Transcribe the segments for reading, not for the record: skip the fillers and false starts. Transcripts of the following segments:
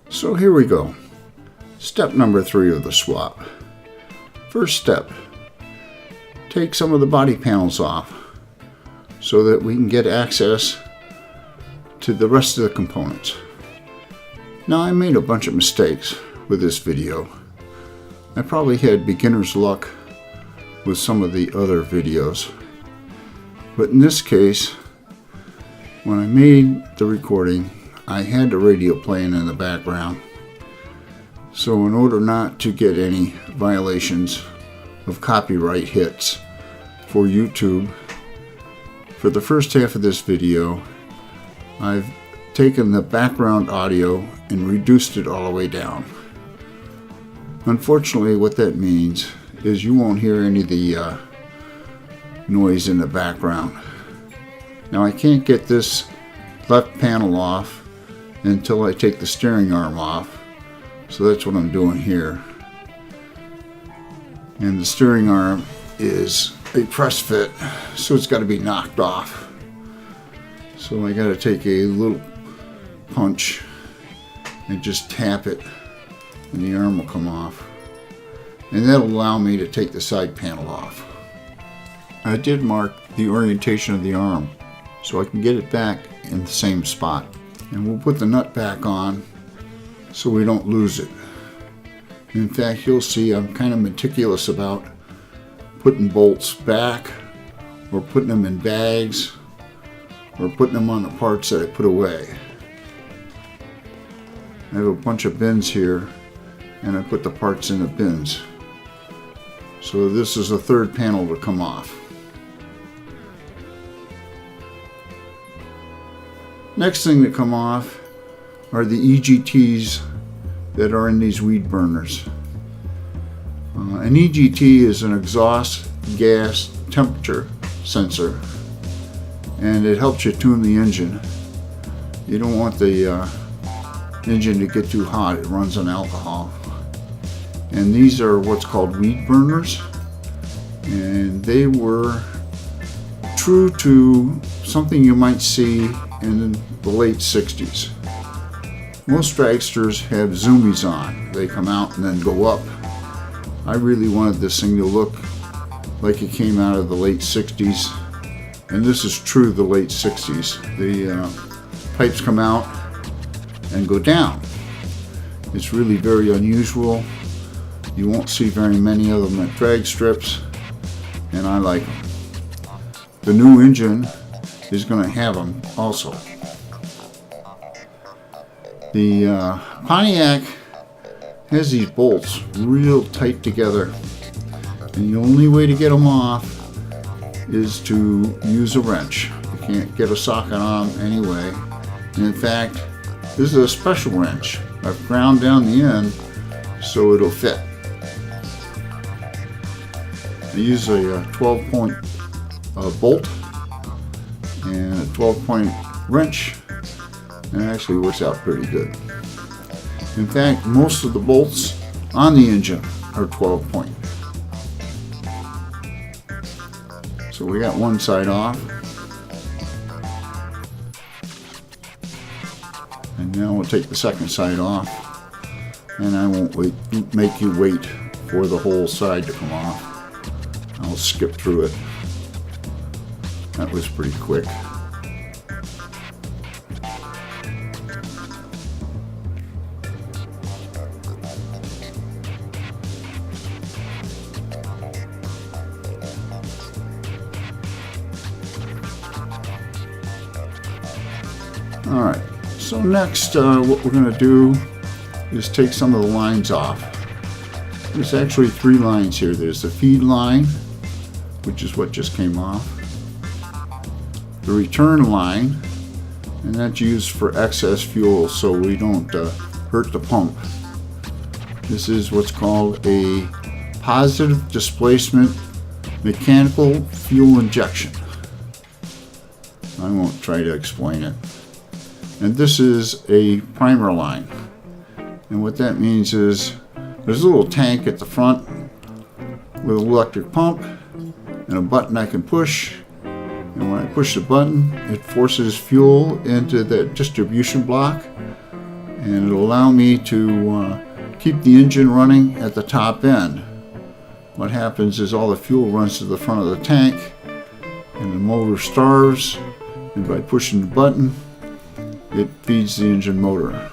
So here we go. Step number 3 of the swap. First step, take some of the body panels off so that we can get access to the rest of the components. Now, I made a bunch of mistakes with this video. I probably had beginner's luck with some of the other videos, but in this case, when I made the recording, I had the radio playing in the background. So in order not to get any violations of copyright hits for YouTube, for the first half of this video, I've taken the background audio and reduced it all the way down. Unfortunately, what that means is you won't hear any of the noise in the background. Now, I can't get this left panel off until I take the steering arm off, so that's what I'm doing here. And the steering arm is a press fit, so it's got to be knocked off. So I got to take a little punch and just tap it, and the arm will come off, and that'll allow me to take the side panel off. I did mark the orientation of the arm so I can get it back in the same spot, and we'll put the nut back on so we don't lose it. In fact, you'll see I'm kind of meticulous about putting bolts back, or putting them in bags, or putting them on the parts that I put away. I have a bunch of bins here, and I put the parts in the bins. So this is the third panel to come off. Next thing to come off are the EGTs that are in these weed burners. An EGT is an exhaust gas temperature sensor, and it helps you tune the engine. You don't want the engine to get too hot. It runs on alcohol. And these are what's called weed burners, and they were true to something you might see in the late 60s. Most dragsters have zoomies on. They come out and then go up. I really wanted this thing to look like it came out of the late 60s, and this is true of the late 60s. The pipes come out and go down. It's really very unusual. You won't see very many of them at drag strips, and I like them. The new engine is going to have them also. The Pontiac has these bolts real tight together, and the only way to get them off is to use a wrench. You can't get a socket on them anyway. And in fact, this is a special wrench. I've ground down the end so it'll fit. I use a 12-point bolt and a 12-point wrench, and it actually works out pretty good. In fact, most of the bolts on the engine are 12-point. So we got one side off, and now we'll take the second side off, and I won't make you wait for the whole side to come off. I'll skip through it. That was pretty quick. Alright, so next what we're going to do is take some of the lines off. There's actually 3 lines here. There's the feed line, which is what just came off, the return line, and that's used for excess fuel so we don't hurt the pump. This is what's called a positive displacement mechanical fuel injection. I won't try to explain it. And this is a primer line, and what that means is there's a little tank at the front with an electric pump and a button I can push, and when I push the button, it forces fuel into the distribution block, and it'll allow me to keep the engine running at the top end. What happens is all the fuel runs to the front of the tank and the motor starts, and by pushing the button it feeds the engine motor.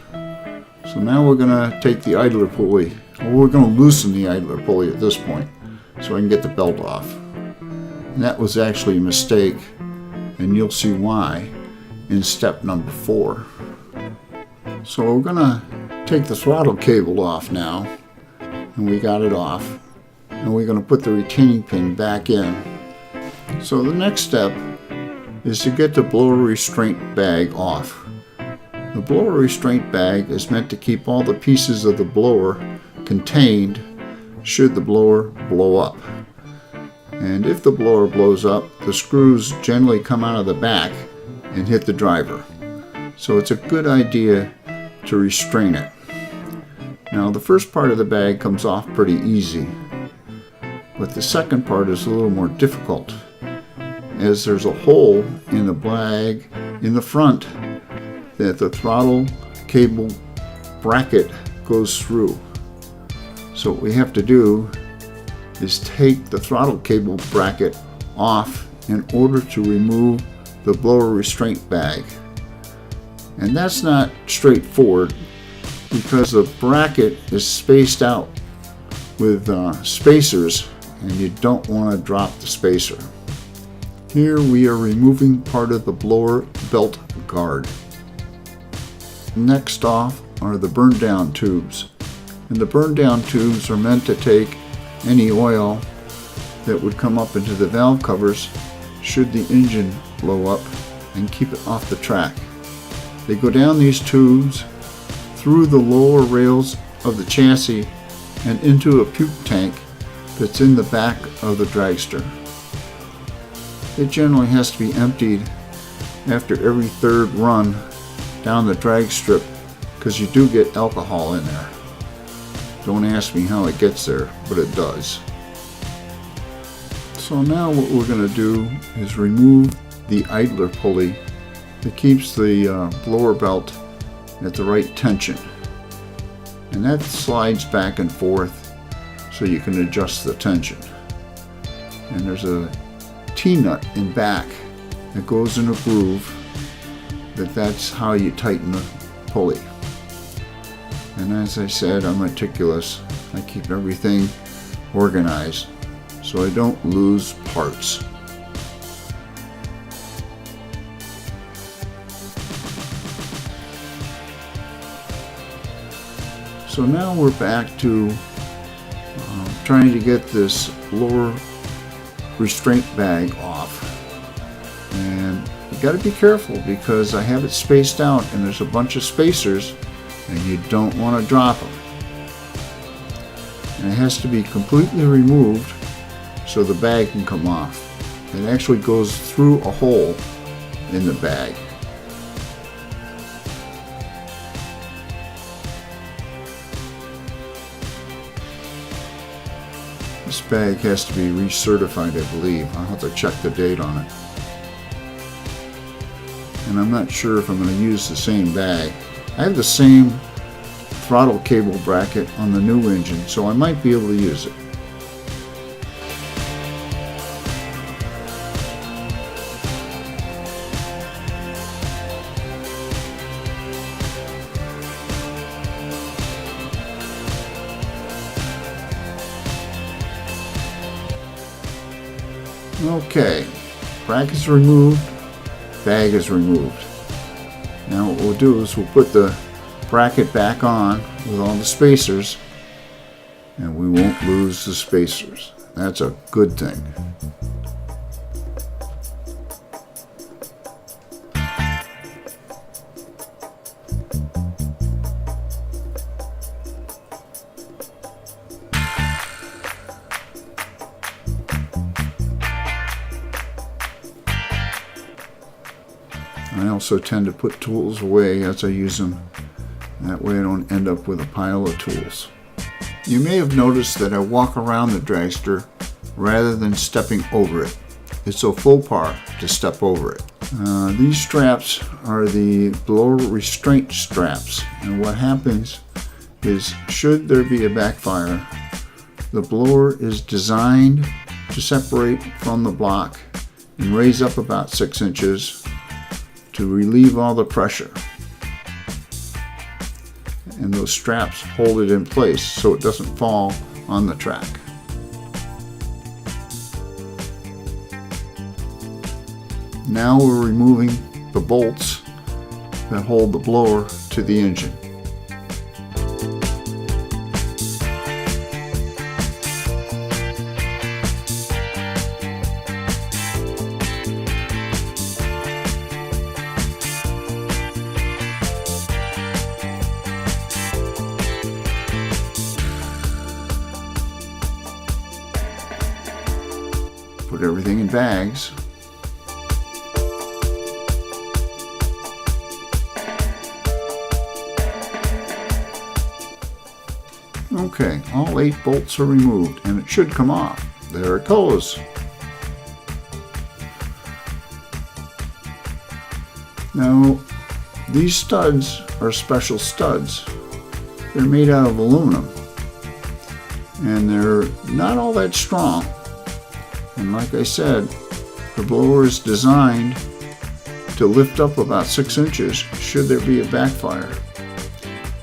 So now we're going to take the idler pulley, or we're going to loosen the idler pulley at this point so I can get the belt off. And that was actually a mistake, and you'll see why in step number 4. So we're going to take the throttle cable off now, and we got it off, and we're going to put the retaining pin back in. So the next step is to get the blower restraint bag off. The blower restraint bag is meant to keep all the pieces of the blower contained should the blower blow up. And if the blower blows up, the screws generally come out of the back and hit the driver. So it's a good idea to restrain it. Now the first part of the bag comes off pretty easy, but the second part is a little more difficult, as there's a hole in the bag in the front that the throttle cable bracket goes through. So what we have to do is take the throttle cable bracket off in order to remove the blower restraint bag. And that's not straightforward because the bracket is spaced out with spacers, and you don't want to drop the spacer. Here we are removing part of the blower belt guard. Next off are the burn down tubes. And the burn down tubes are meant to take any oil that would come up into the valve covers should the engine blow up and keep it off the track. They go down these tubes through the lower rails of the chassis and into a puke tank that's in the back of the dragster. It generally has to be emptied after every third run down the drag strip because you do get alcohol in there. Don't ask me how it gets there, but it does. So now what we're going to do is remove the idler pulley that keeps the blower belt at the right tension. And that slides back and forth so you can adjust the tension. And there's a T-nut in back that goes in a groove that's how you tighten the pulley. And as I said, I'm meticulous. I keep everything organized so I don't lose parts. So now we're back to trying to get this lower restraint bag off. And you got to be careful because I have it spaced out and there's a bunch of spacers and you don't want to drop them. And it has to be completely removed so the bag can come off. It actually goes through a hole in the bag. This bag has to be recertified, I believe. I'll have to check the date on it. And I'm not sure if I'm going to use the same bag. I have the same throttle cable bracket on the new engine, so I might be able to use it. Okay, bracket's removed, bag is removed. Now what we'll do is we'll put the bracket back on with all the spacers, and we won't lose the spacers. That's a good thing. I also tend to put tools away as I use them. That way I don't end up with a pile of tools. You may have noticed that I walk around the dragster rather than stepping over it. It's so full par to step over it. These straps are the blower restraint straps, and what happens is, should there be a backfire, the blower is designed to separate from the block and raise up about 6 inches to relieve all the pressure. And those straps hold it in place so it doesn't fall on the track. Now we're removing the bolts that hold the blower to the engine. Put everything in bags. Okay, all 8 bolts are removed and it should come off. There it goes. Now, these studs are special studs. They're made out of aluminum and they're not all that strong. And like I said, the blower is designed to lift up about 6 inches should there be a backfire.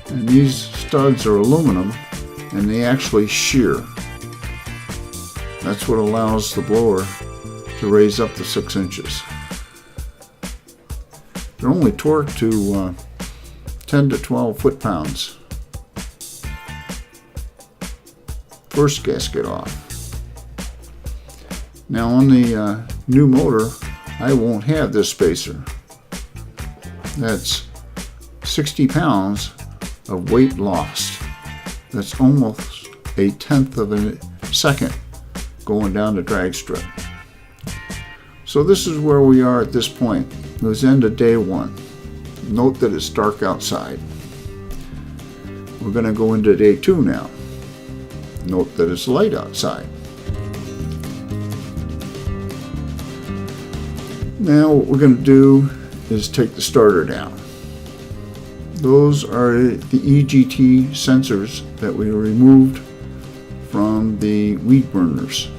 And these studs are aluminum and they actually shear. That's what allows the blower to raise up to 6 inches. They're only torqued to 10 to 12 foot-pounds. First gasket off. Now on the new motor, I won't have this spacer. That's 60 pounds of weight lost. That's almost a tenth of a second going down the drag strip. So this is where we are at this point. It was end of day 1. Note that it's dark outside. We're going to go into day 2 now. Note that it's light outside. Now what we're going to do is take the starter down. Those are the EGT sensors that we removed from the weed burners.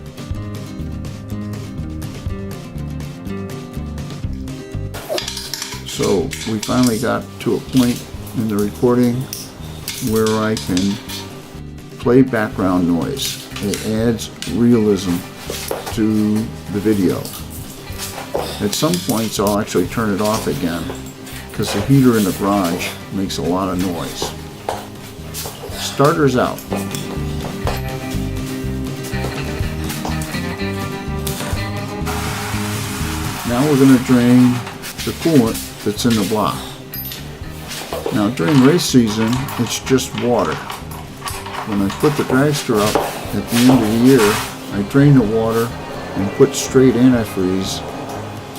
So we finally got to a point in the recording where I can play background noise. It adds realism to the video. At some points I'll actually turn it off again because the heater in the garage makes a lot of noise. Starter's out. Now we're going to drain the coolant that's in the block. Now during race season it's just water. When I put the dragster up at the end of the year, I drain the water and put straight antifreeze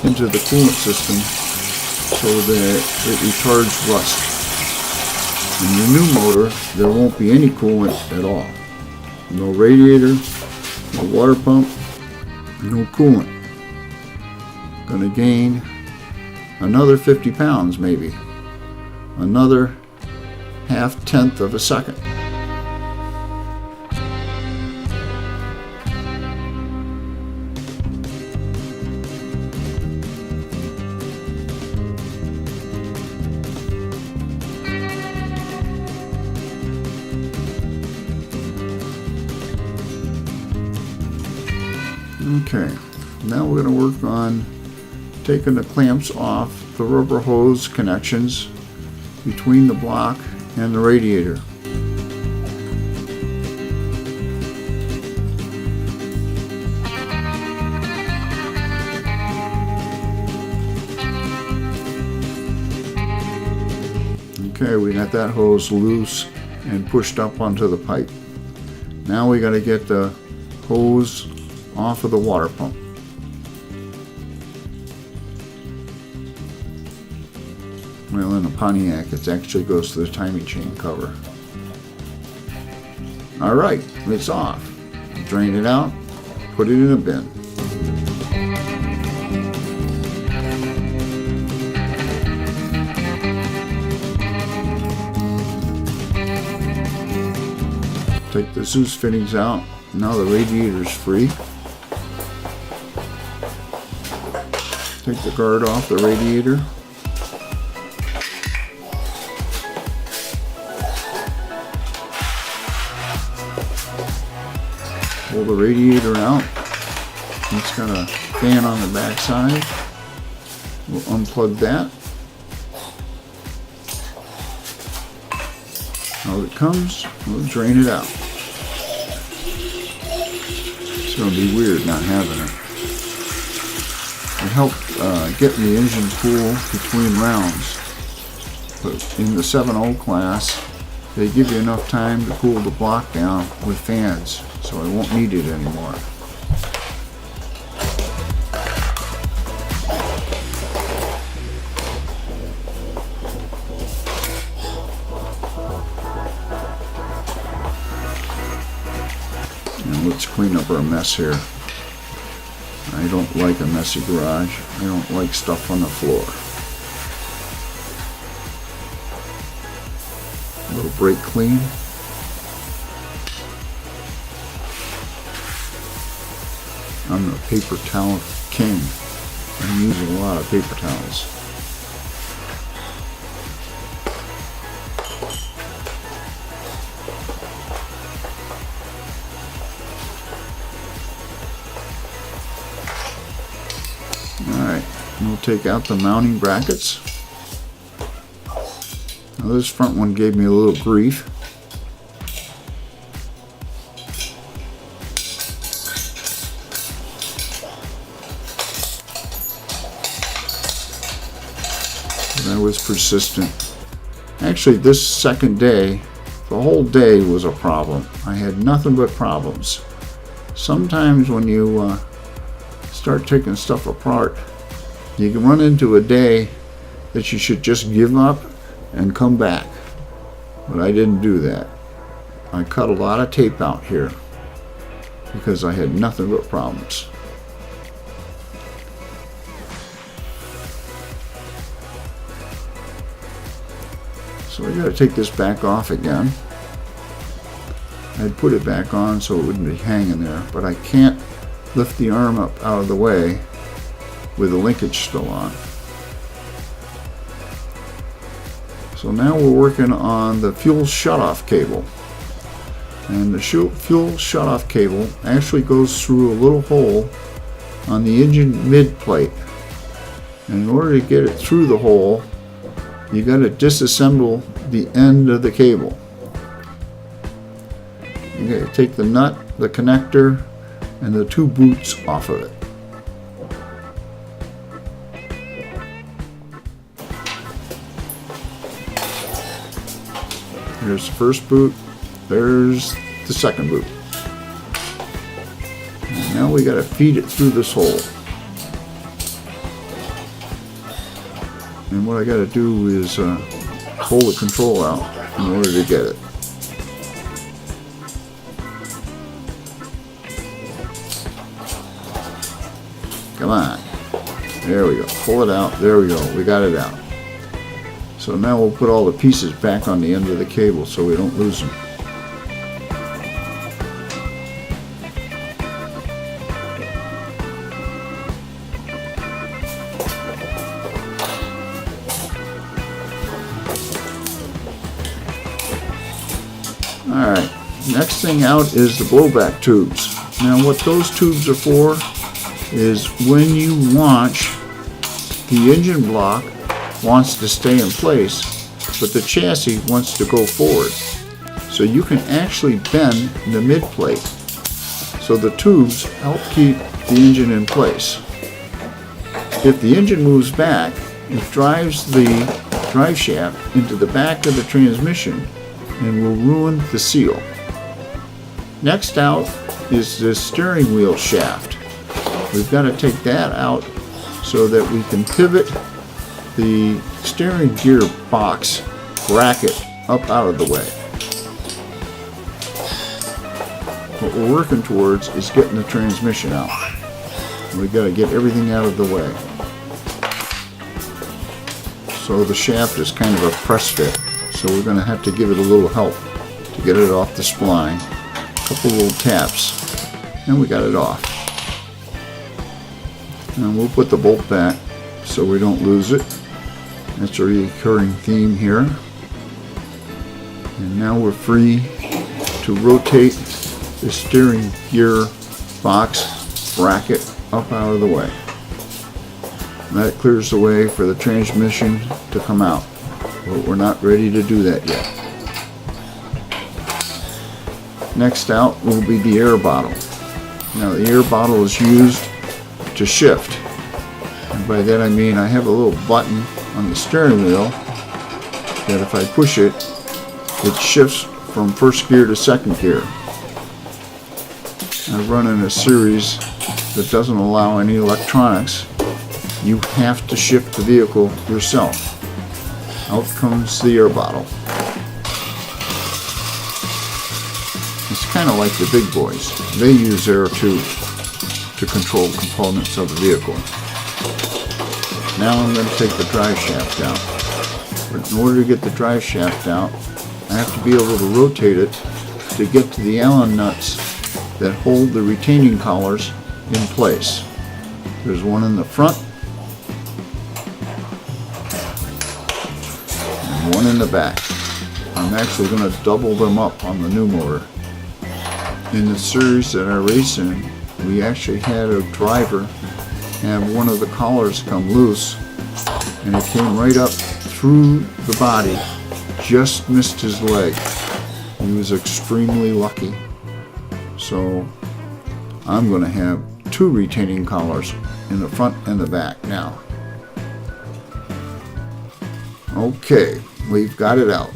into the coolant system so that it retards rust. In your new motor, there won't be any coolant at all. No radiator, no water pump, no coolant. Gonna gain another 50 pounds maybe. Another half-tenth of a second. Okay, now we're going to work on taking the clamps off the rubber hose connections between the block and the radiator. Okay, we got that hose loose and pushed up onto the pipe. Now we got to get the hose off of the water pump. Well, in a Pontiac, it actually goes to the timing chain cover. All right, it's off. Drain it out, put it in a bin. Take the Zeus fittings out. Now the radiator is free. Take the guard off the radiator. Pull the radiator out. It's got a fan on the back side. We'll unplug that. Out it comes, we'll drain it out. It's going to be weird not having it. It helped get the engine cool between rounds. But in the 7.0 class, they give you enough time to cool the block down with fans, so I won't need it anymore. Now let's clean up our mess here. I don't like a messy garage. I don't like stuff on the floor. A little brake clean. I'm a paper towel king. I'm using a lot of paper towels. Alright, we'll take out the mounting brackets. Now this front one gave me a little grief. But I was persistent. Actually, this second day, the whole day was a problem. I had nothing but problems. Sometimes when you start taking stuff apart, you can run into a day that you should just give up and come back. But I didn't do that. I cut a lot of tape out here because I had nothing but problems. So I gotta take this back off again. I'd put it back on so it wouldn't be hanging there, but I can't lift the arm up out of the way with the linkage still on. So now we're working on the fuel shutoff cable. And the fuel shutoff cable actually goes through a little hole on the engine mid plate. And in order to get it through the hole, you got to disassemble the end of the cable. You got to take the nut, the connector, and the two boots off of it. Here's the first boot, there's the second boot. And now we got to feed it through this hole. And what I got to do is pull the control out in order to get it. Come on. There we go. Pull it out. There we go. We got it out. So now we'll put all the pieces back on the end of the cable so we don't lose them. Alright, next thing out is the blowback tubes. Now what those tubes are for is when you launch, the engine block wants to stay in place, but the chassis wants to go forward. So you can actually bend the mid plate. So the tubes help keep the engine in place. If the engine moves back, it drives the drive shaft into the back of the transmission and will ruin the seal. Next out is the steering wheel shaft. We've got to take that out so that we can pivot the steering gear box bracket up out of the way. What we're working towards is getting the transmission out. We've got to get everything out of the way. So the shaft is kind of a press fit, so we're going to have to give it a little help to get it off the spline. couple little taps, and we got it off. And we'll put the bolt back so we don't lose it. That's a recurring theme here. And now we're free to rotate the steering gear box bracket up out of the way. That clears the way for the transmission to come out, but we're not ready to do that yet. Next out will be the air bottle. Now the air bottle is used to shift, and by that I mean I have a little button on the steering wheel that if I push it, it shifts from first gear to second gear. I run in a series that doesn't allow any electronics. You have to shift the vehicle yourself. Out comes the air bottle. It's kind of like the big boys. They use air too to control components of the vehicle. Now I'm going to take the drive shaft out. But in order to get the drive shaft out, I have to be able to rotate it to get to the Allen nuts that hold the retaining collars in place. There's one in the front and one in the back. I'm actually going to double them up on the new motor. In the series that I race in, we actually had a driver have one of the collars come loose, and it came right up through the body, just missed his leg. He was extremely lucky. So I'm going to have two retaining collars in the front and the back now. Okay, we've got it out.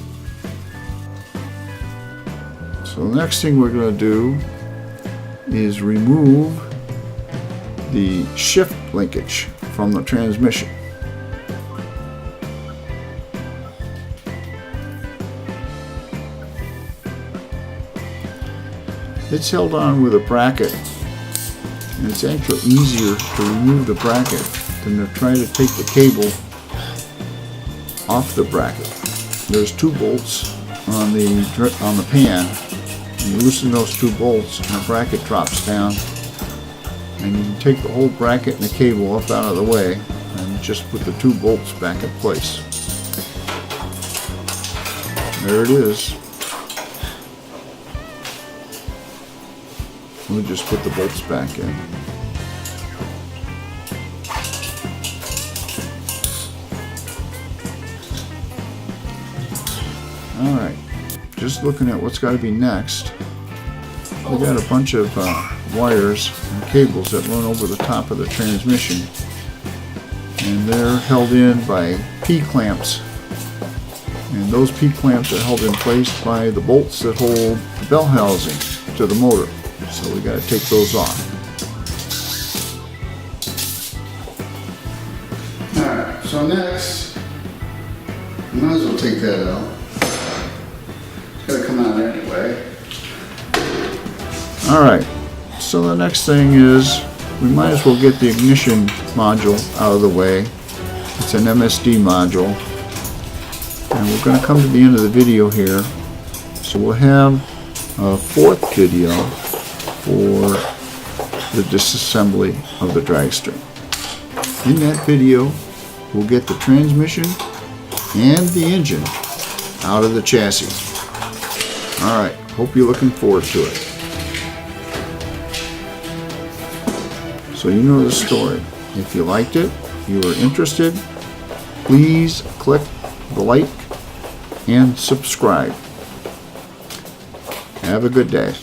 So the next thing we're going to do is remove the shift linkage from the transmission. It's held on with a bracket, and it's actually easier to remove the bracket than to try to take the cable off the bracket. There's two bolts on the pan. You loosen those two bolts and the bracket drops down, and you can take the whole bracket and the cable up out of the way and just put the two bolts back in place. There it is. We'll just put the bolts back in. Alright, just looking at what's got to be next. We got a bunch of wires and cables that run over the top of the transmission, and they're held in by P-clamps, and those P-clamps are held in place by the bolts that hold the bell housing to the motor, so we got to take those off. Alright, so next, we might as well take that out. It's got to come out anyway. Alright, so the next thing is we might as well get the ignition module out of the way. It's an MSD module, and we're going to come to the end of the video here, so we'll have a fourth video for the disassembly of the Dragster. In that video we'll get the transmission and the engine out of the chassis. Alright, hope you're looking forward to it. So you know the story. If you liked it, you are interested, please click the like and subscribe. Have a good day.